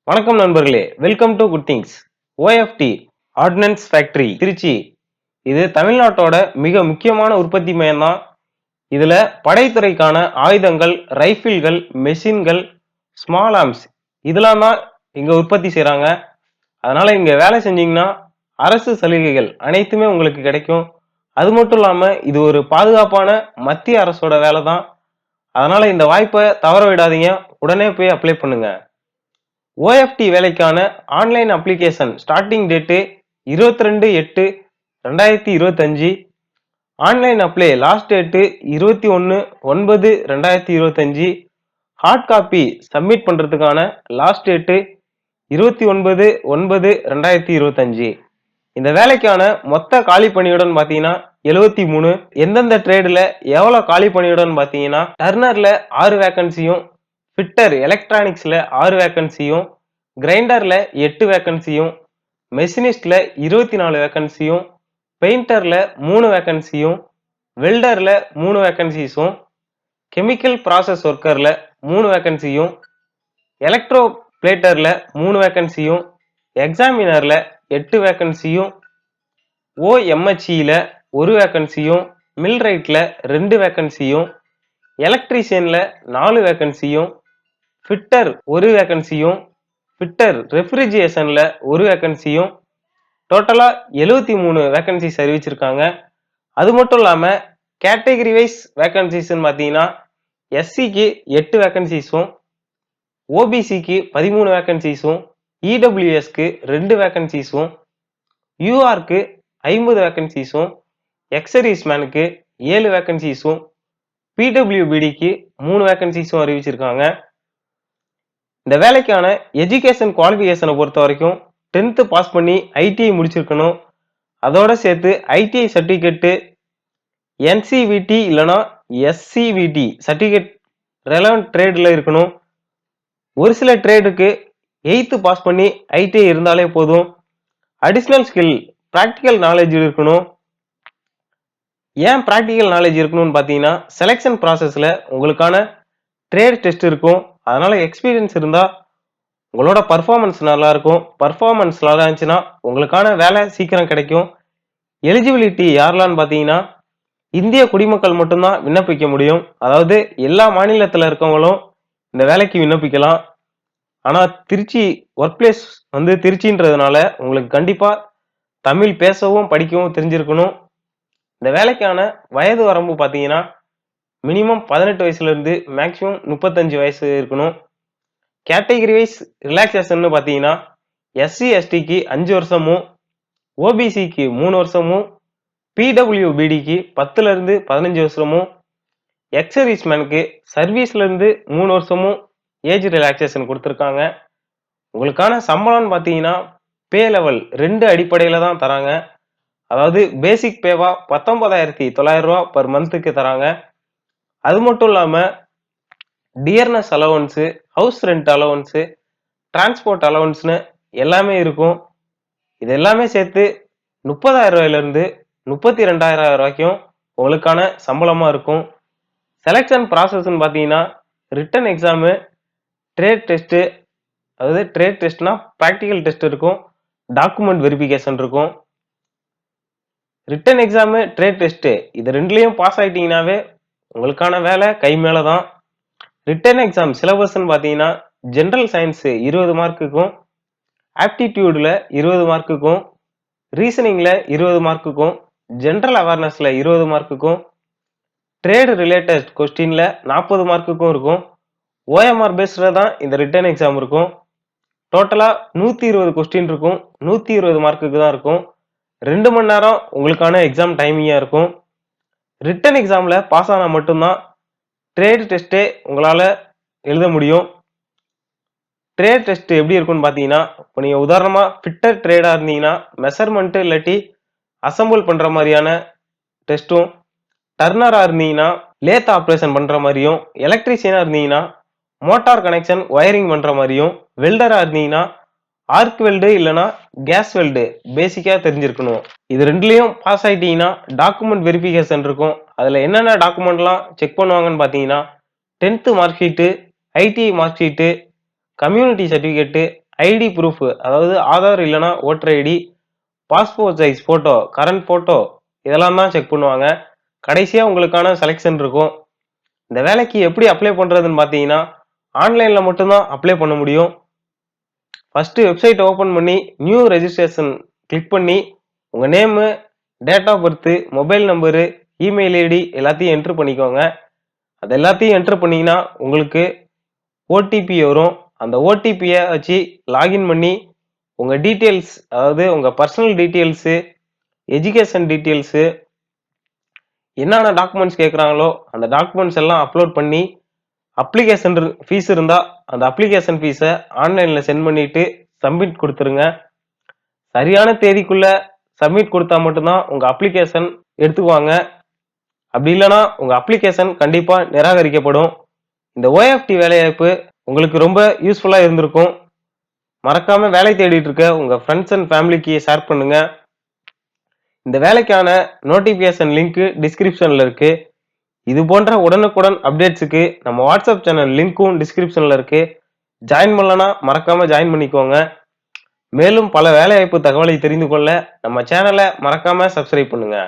வணக்கம் நண்பர்களே, welcome to good things. OFT ordnance factory Trichy. இது தமிழ்நாட்டோட மிக முக்கியமான உற்பத்தி மையம் தான். இதுல படைத்துறைக்கான ஆயுதங்கள், ரைபிள்கள், மெஷின்கள், ஸ்மால் ஆர்ம்ஸ் இதெல்லாம் தான் இங்க உற்பத்தி செய்றாங்க. அதனால இங்க வேலை செஞ்சீங்கன்னா அரசு சலுகைகள் அனைத்துமே உங்களுக்கு கிடைக்கும். அது மட்டும் இல்லாம இது ஒரு பாதுகாப்பான மத்திய அரசோட வேலை தான். அதனால இந்த வாய்ப்பை தவற விடாதீங்க. உடனே போய் அப்ளை பண்ணுங்க. ஓஎஃப்டி வேலைக்கான online application starting date 22/8/2025. Online apply last date 21/9/2025. Hard copy submit பண்றதுக்கான லாஸ்ட் டேட்டு 29/9/2025. இந்த வேலைக்கான மொத்த காலி பணியுடன் பாத்தீங்கன்னா 73. எந்தெந்த ட்ரேடுல எவ்வளவு காலி பணியுடன் பாத்தீங்கன்னா டர்னர்ல 6 வேகன்சியும், ஃபிட்டர் எலக்ட்ரானிக்ஸ்ல 6 வேகன்சியும், கிரைண்டர்ல 8 வேகன்சியும், மெஷினிஸ்ட்ல 24 வேகன்சியும், பெயிண்டர்ல 3 வேகன்சியும், வெல்டர்ல 3 வேகன்சிஸும், கெமிக்கல் ப்ராசஸ் ஒர்க்கர்ல 3 வேகன்சியும், எலக்ட்ரோ பிளேட்டர்ல 3 வேகன்சியும், எக்ஸாமினர்ல 8 வேகன்சியும், ஓஎம்ஹெச்இல 1 வேகன்சியும், மில் ரைட்ல 2 வேகன்சியும், எலக்ட்ரீஷியன்ல 4 வேகன்சியும், ஃபிட்டர் 1 வேகன்சியும், ஃபிட்டர் ரெஃப்ரிஜிரேஷன்ல 1 வேகன்சியும், டோட்டலா 73 வேகன்சிஸ் அறிவிச்சிருக்காங்க. அது மட்டும் இல்லாம கேட்டகரி வைஸ் வேகன்சிஸ்ன்னு பாத்தீங்கன்னா எஸ்சிக்கு 8 வேகன்சிஸும், ஓபிசிக்கு 13 வேகன்சிஸும், இடபிள்யூஎஸ்க்கு 2 வேகன்சிஸும், யூஆர்க்கு 50 வேகன்சிஸும், எக்ஸர்வீஸ்மேனுக்கு 7 வேகன்சிஸும், பிடபிள்யூபிடிக்கு 3 வேகன்சிஸும் அறிவிச்சிருக்காங்க. இந்த வேலைக்கான எஜுகேஷன் குவாலிஃபிகேஷனை பொறுத்த வரைக்கும் 10th பாஸ் பண்ணி ஐடிஐ முடிச்சிருக்கணும். அதோட சேர்த்து ஐடிஐ சர்டிபிகேட்டு, என்சிவிடி இல்லைனா எஸ்சிவிடி சர்டிபிகேட் ரெலவெண்ட் ட்ரேட்ல இருக்கணும். ஒரு சில ட்ரேடுக்கு 8th பாஸ் பண்ணி ஐடிஐ இருந்தாலே போதும். அடிஷனல் ஸ்கில் பிராக்டிக்கல் நாலேஜ் இருக்கணும். ஏன் பிராக்டிக்கல் நாலேஜ் இருக்கணும்னு பார்த்தீங்கன்னா செலெக்ஷன் ப்ராசஸ்ல உங்களுக்கான ட்ரேட் டெஸ்ட் இருக்கும். அதனால எக்ஸ்பீரியன்ஸ் இருந்தா உங்களோட பர்ஃபார்மன்ஸ் நல்லா இருக்கும். பர்ஃபார்மன்ஸ் நல்லா இருந்துச்சுன்னா உங்களுக்கான வேலை சீக்கிரம் கிடைக்கும். எலிஜிபிலிட்டி யாரெல்லாம் பார்த்தீங்கன்னா இந்திய குடிமக்கள் மட்டும்தான் விண்ணப்பிக்க முடியும். அதாவது எல்லா மாநிலத்தில் இருக்கவங்களும் இந்த வேலைக்கு விண்ணப்பிக்கலாம். ஆனா திருச்சி ஒர்க் பிளேஸ் திருச்சின்றதுனால உங்களுக்கு கண்டிப்பா தமிழ் பேசவும் படிக்கவும் தெரிஞ்சிருக்கணும். இந்த வேலைக்கான வயது வரம்பு பார்த்தீங்கன்னா மினிமம் 18 வயசுல இருந்து மேக்சிமம் 35 வயசு இருக்கணும். கேட்டகரி வைஸ் ரிலாக்ஸேஷன் பார்த்தீங்கன்னா எஸ்சி எஸ்டிக்கு 5 வருஷமும், ஓபிசிக்கு 3 வருஷமும், பிடபிள்யூபிடிக்கு 10ல இருந்து 15 வருஷமும், எக்ஸர்வீஸ்மேனுக்கு சர்வீஸ்ல இருந்து 3 வருஷமும் ஏஜ் ரிலாக்ஸேஷன் கொடுத்துருக்காங்க. உங்களுக்கான சம்பளம்னு பார்த்தீங்கன்னா பே லெவல் 2 அடிப்படையில தான் தராங்க. அதாவது பேசிக் பேவா 19,900 ரூபா பர் மந்த்துக்கு தராங்க. அது மட்டும் இல்லாம dearness allowance, house rent allowance, transport அலவன்ஸ்னு எல்லாமே இருக்கும். இது எல்லாமே சேர்த்து 30,000 ரூபாயிலிருந்து 32,000 வரைக்கும் உங்களுக்கான சம்பளமா இருக்கும். செலெக்ஷன் ப்ராசஸ்ன்னு பார்த்தீங்கன்னா ரிட்டன் எக்ஸாமு, ட்ரேட் டெஸ்ட்டு, அதாவது ட்ரேட் டெஸ்ட்னா ப்ராக்டிக்கல் டெஸ்ட் இருக்கும், டாக்குமெண்ட் வெரிஃபிகேஷன் இருக்கும். ரிட்டன் எக்ஸாமு, ட்ரேட் டெஸ்ட்டு இது ரெண்டுலையும் பாஸ் ஆகிட்டீங்கன்னாவே உங்களுக்கான வேலை கை மேலே தான். ரிட்டன் எக்ஸாம் சிலபஸ்ன்னு பார்த்தீங்கன்னா ஜென்ரல் சயின்ஸு 20 மார்க்குக்கும், ஆப்டிடியூடில் 20 மார்க்குக்கும், ரீசனிங்கில் 20 மார்க்குக்கும், ஜென்ரல் அவேர்னஸில் 20 மார்க்குக்கும், ட்ரேடு ரிலேட்டட் கொஸ்டினில் 40 மார்க்குக்கும் இருக்கும். ஓஎம்ஆர் பேஸ்டில் தான் இந்த ரிட்டன் எக்ஸாம் இருக்கும். டோட்டலாக 120 கொஸ்டின் இருக்கும். 120 மார்க்குக்கு தான் இருக்கும். 2 மணி நேரம் உங்களுக்கான எக்ஸாம் டைமிங்காக இருக்கும். ரிட்டன் எக்ஸாமில் பாஸ் ஆனால் மட்டும்தான் ட்ரேட் டெஸ்ட்டே உங்களால் எழுத முடியும். ட்ரேட் டெஸ்ட் எப்படி இருக்குன்னு பார்த்தீங்கன்னா இப்போ நீங்கள் உதாரணமாக ஃபிட்டர் ட்ரேடாக இருந்தீங்கன்னா மெஷர்மெண்ட்டு இல்லாட்டி அசம்பிள் பண்ணுற மாதிரியான டெஸ்ட்டும், டர்னராக இருந்தீங்கன்னா லேத் ஆப்ரேஷன் பண்ணுற மாதிரியும், எலக்ட்ரீஷியனாக இருந்தீங்கன்னா மோட்டார் கனெக்ஷன் ஒயரிங் பண்ணுற மாதிரியும், வெல்டராக இருந்தீங்கன்னா ஆர்க் வெல்டு இல்லைனா கேஸ் வெல்டு பேசிக்காக தெரிஞ்சிருக்கணும். இது ரெண்டுலேயும் பாஸ் ஆகிட்டீங்கன்னா டாக்குமெண்ட் வெரிஃபிகேஷன் இருக்கும். அதில் என்னென்ன டாக்குமெண்ட்லாம் செக் பண்ணுவாங்கன்னு பார்த்தீங்கன்னா 10th mark sheet, ITI mark sheet, community certificate, ID proof, அதாவது ஆதார் இல்லைன்னா voter ID, passport size photo, current photo, இதெல்லாம் தான் செக் பண்ணுவாங்க. கடைசியா உங்களுக்கான செலெக்ஷன் இருக்கும். இந்த வேலைக்கு எப்படி அப்ளை பண்றதுன்னு பாத்தீங்கன்னா, ஆன்லைன்ல மட்டும்தான் அப்ளை பண்ண முடியும். ஃபர்ஸ்ட் வெப்சைட் ஓபன் பண்ணி நியூ ரெஜிஸ்ட்ரேஷன் கிளிக் பண்ணி உங்க name, date of birth, mobile number, email ID எல்லாத்தையும் என்டர் பண்ணிக்கோங்க. அது எல்லாத்தையும் என்டர் பண்ணீங்கன்னா உங்களுக்கு ஓடிபி வரும். அந்த ஓடிபியை வச்சு லாகின் பண்ணி உங்க டீட்டெயில்ஸ், அதாவது உங்க பர்சனல் டீட்டெயில்ஸு, எஜுகேஷன் டீட்டெயில்ஸு, என்னென்ன டாக்குமெண்ட்ஸ் கேட்குறாங்களோ அந்த டாக்குமெண்ட்ஸ் எல்லாம் அப்லோட் பண்ணி அப்ளிகேஷன் ஃபீஸ் இருந்தா அந்த அப்ளிகேஷன் ஃபீஸை ஆன்லைன்ல சென்ட் பண்ணிட்டு சப்மிட் கொடுத்துருங்க. சரியான தேதிக்குள்ள சப்மிட் கொடுத்தா மட்டும்தான் உங்க அப்ளிகேஷன் எடுத்துக்குவாங்க. அப்படி இல்லைன்னா உங்க அப்ளிகேஷன் கண்டிப்பா நிராகரிக்கப்படும். இந்த ஓஎஃப்டி வேலைவாய்ப்பு உங்களுக்கு ரொம்ப யூஸ்ஃபுல்லா இருந்திருக்கும். மறக்காம வேலை தேடிட்டு இருக்க உங்க ஃப்ரெண்ட்ஸ் அண்ட் ஃபேமிலிக்கு ஷேர் பண்ணுங்க. இந்த வேலைக்கான நோட்டிபிகேஷன் லிங்க் டிஸ்கிரிப்ஷன்ல இருக்கு. இது போன்ற உடனுக்குடன் அப்டேட்ஸுக்கு நம்ம வாட்ஸ்அப் சேனல் லிங்க்கும் டிஸ்கிரிப்ஷன்ல இருக்கு. ஜாயின் பண்ணலனா மறக்காம ஜாயின் பண்ணிக்கோங்க. மேலும் பல வேலைவாய்ப்பு தகவலை தெரிந்து கொள்ள நம்ம சேனலை மறக்காம சப்ஸ்கிரைப் பண்ணுங்க.